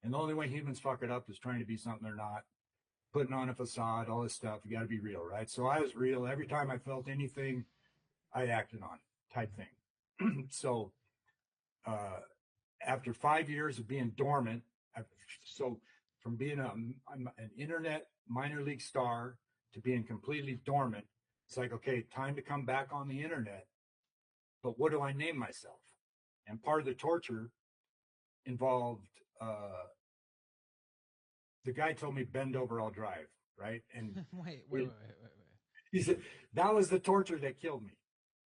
And the only way humans fuck it up is trying to be something they're not, putting on a facade, all this stuff. You got to be real, right? So I was real. Every time I felt anything, I acted on it, type thing. So after 5 years of being dormant, so from being an internet minor league star to being completely dormant, it's like, okay, time to come back on the internet. But what do I name myself? And part of the torture involved, the guy told me bend over, I'll drive, right? And wait. he said, that was the torture that killed me.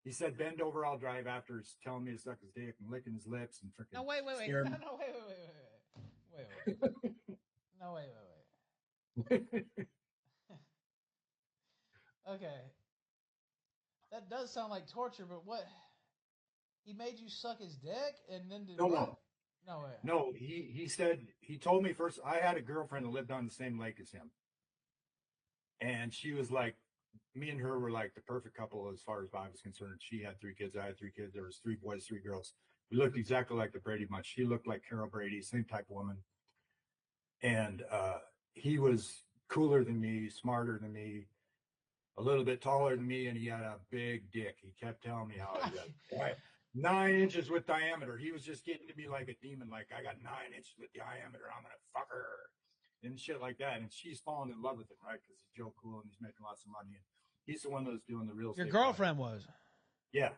He said, bend over, I'll drive, after he's telling me to suck his dick and licking his lips and freaking. No, wait. No, wait. No, wait. Okay. That does sound like torture, but what? He made you suck his dick and then did what? No way. No, he said, he told me first, I had a girlfriend that lived on the same lake as him. And she was like, me and her were like the perfect couple as far as I was concerned. She had 3 kids, I had 3 kids. There was 3 boys, 3 girls. We looked exactly like the Brady Bunch. She looked like Carol Brady, same type of woman. And he was cooler than me, smarter than me, a little bit taller than me, and he had a big dick. He kept telling me how he had 9 inches with diameter. He was just getting to me like a demon, like, I got 9 inches with diameter, I'm gonna fuck her, and shit like that. And she's falling in love with him, right? Because he's Joe Cool and he's making lots of money. And he's the one that was doing the real estate. Your girlfriend was? Yeah.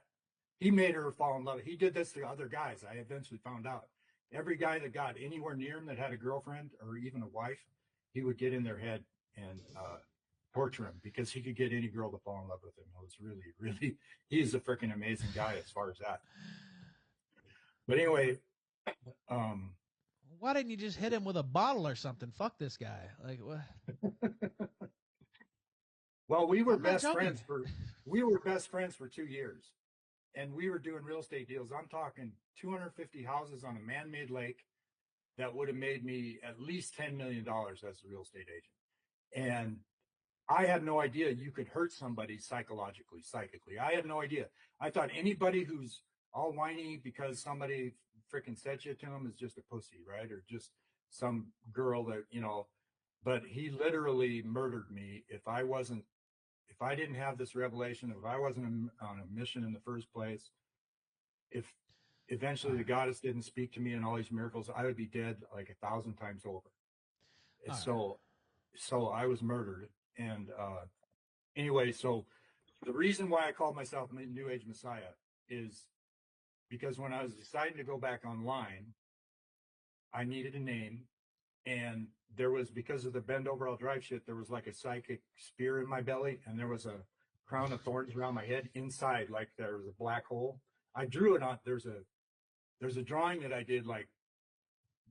He made her fall in love. He did this to other guys. I eventually found out. Every guy that got anywhere near him that had a girlfriend or even a wife, he would get in their head and torture him because he could get any girl to fall in love with him. It was really, really, he's a freaking amazing guy as far as that. But anyway, why didn't you just hit him with a bottle or something? Fuck this guy. Like what? Well, we were best friends for 2 years. And we were doing real estate deals. I'm talking 250 houses on a man-made lake that would have made me at least $10 million as a real estate agent. And I had no idea you could hurt somebody psychologically, psychically. I had no idea. I thought anybody who's all whiny because somebody freaking said shit to him is just a pussy, right? Or just some girl that, but he literally murdered me if I didn't have this revelation, if I wasn't on a mission in the first place, if eventually the goddess didn't speak to me in all these miracles, I would be dead like 1,000 times over. So I was murdered. And anyway, so the reason why I called myself New Age Messiah is because when I was deciding to go back online, I needed a name. And there was, because of the bend over, I'll drive shit, there was like a psychic spear in my belly, and there was a crown of thorns around my head inside, like there was a black hole. I drew it on, there's a drawing that I did like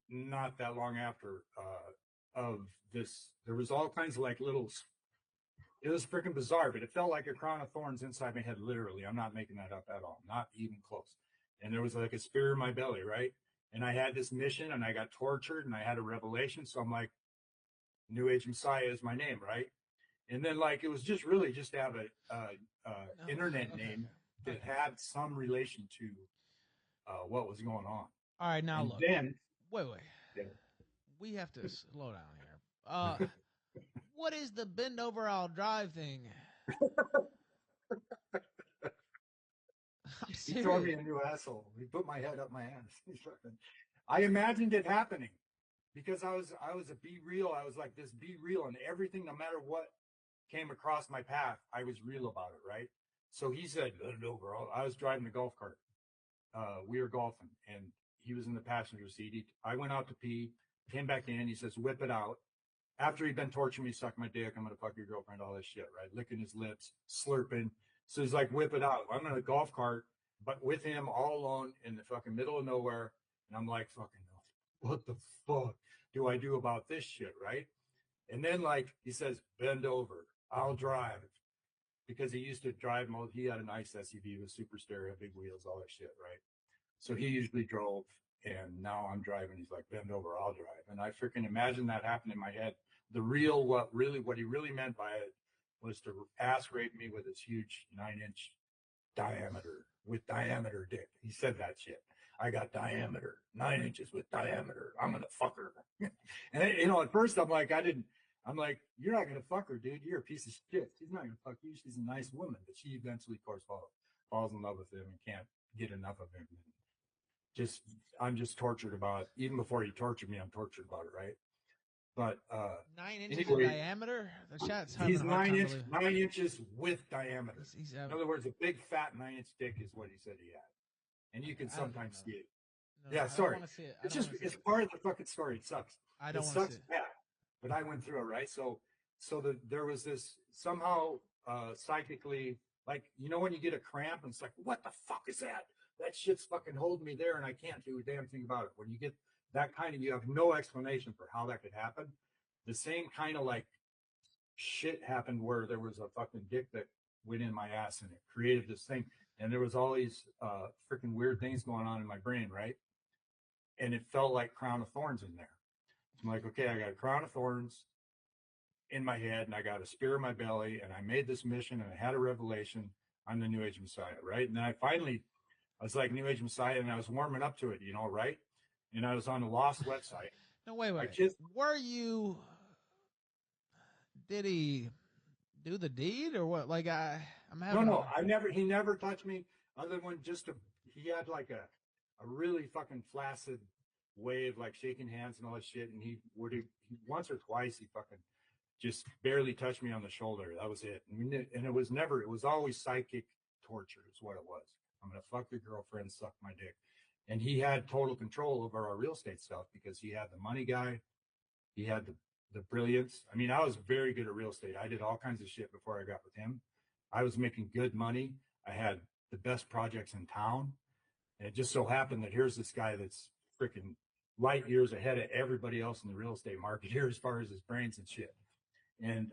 not that long after of this. There was all kinds of like little, it was freaking bizarre, but it felt like a crown of thorns inside my head, literally. I'm not making that up at all, not even close. And there was like a spear in my belly, right? And I had this mission and I got tortured and I had a revelation. So I'm like, New Age Messiah is my name, right? And then like, it was just really just to have a internet name that had some relation to what was going on. All right, now and look. Then, wait. Yeah. We have to slow down here. What is the bend over, I'll drive thing? He tore me a new asshole. He put my head up my ass. I imagined it happening because I was a be real. I was like this be real, and everything, no matter what came across my path, I was real about it, right? So he said, bend over. I was driving the golf cart. We were golfing, and he was in the passenger seat. I went out to pee, came back in. He says, whip it out. After he'd been torturing me, suck my dick, I'm going to fuck your girlfriend, all this shit, right? Licking his lips, slurping. So he's like, whip it out. I'm in a golf cart, but with him all alone in the fucking middle of nowhere. And I'm like, fucking, what the fuck do I do about this shit, right? And then, like, he says, bend over. I'll drive. Because he used to drive, he had a nice SUV with super stereo, big wheels, all that shit, right? So he usually drove, and now I'm driving. He's like, bend over, I'll drive. And I freaking imagine that happened in my head. What he really meant by it was to ass rape me with this huge 9-inch diameter dick. He said that shit. I got diameter, 9 inches with diameter. I'm going to fuck her. And you know, at first I'm like, I'm like, you're not gonna fuck her, dude. You're a piece of shit. She's not gonna fuck you. She's a nice woman, but she eventually, of course, falls in love with him and can't get enough of him. And just, I'm just tortured about it. Even before he tortured me, I'm tortured about it, right? But 9 inches in anyway, diameter. The chat's having he's a hard time believing. 9 inches with diameter. He's In other words, a big fat 9 inch dick is what he said he had, and you can sometimes see it. No, Yeah, I sorry. don't want to see it. It's just, it's part of the fucking story. It sucks. I don't It want to sucks see it. bad. But I went through it, right? So there was this somehow psychically, like, you know, when you get a cramp and it's like, what the fuck is that? That shit's fucking holding me there and I can't do a damn thing about it. When you get that kind of, you have no explanation for how that could happen. The same kind of like shit happened where there was a fucking dick that went in my ass and it created this thing. And there was all these freaking weird things going on in my brain, right? And it felt like crown of thorns in there. I'm like, okay, I got a crown of thorns in my head and I got a spear in my belly and I made this mission and I had a revelation. I'm the New Age Messiah, right? And then I was like New Age Messiah and I was warming up to it, you know, right? And I was on the Lost website. No, wait. Were you? Did he do the deed or what? Like I'm having. No. He never touched me other than he had like a really fucking flaccid way of like shaking hands and all that shit. And he once or twice, he fucking just barely touched me on the shoulder. That was it. And it was always psychic torture is what it was. I'm going to fuck your girlfriend, suck my dick. And he had total control over our real estate stuff because he had the money guy. He had the brilliance. I mean, I was very good at real estate. I did all kinds of shit before I got with him. I was making good money. I had the best projects in town. And it just so happened that here's this guy that's freaking light years ahead of everybody else in the real estate market here as far as his brains and shit. And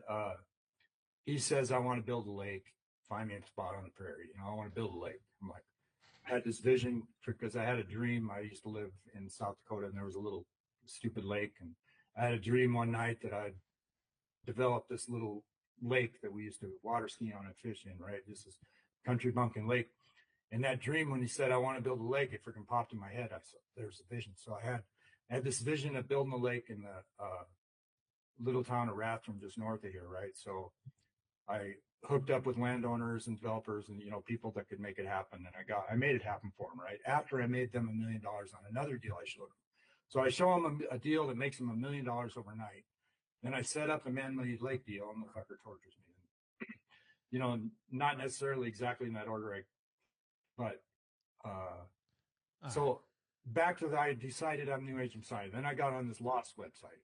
he says, I want to build a lake, find me a spot on the prairie. You know, I want to build a lake. I'm like, I had this vision because I had a dream. I used to live in South Dakota and there was a little stupid lake. And I had a dream one night that I'd developed this little lake that we used to water ski on and fish in, right? This is country bumpkin lake. And that dream, when he said, I want to build a lake, it freaking popped in my head. I saw there's a vision. So I had this vision of building a lake in the little town of Rathdrum, just north of here, right? So I hooked up with landowners and developers and, you know, people that could make it happen. And I made it happen for them, right? After I made them $1 million on another deal I showed them. So I show them a deal that makes them $1 million overnight. Then I set up a man-made lake deal and the fucker tortures me. You know, not necessarily exactly in that order, so back to I decided I'm New Age Messiah. Then I got on this Lost website.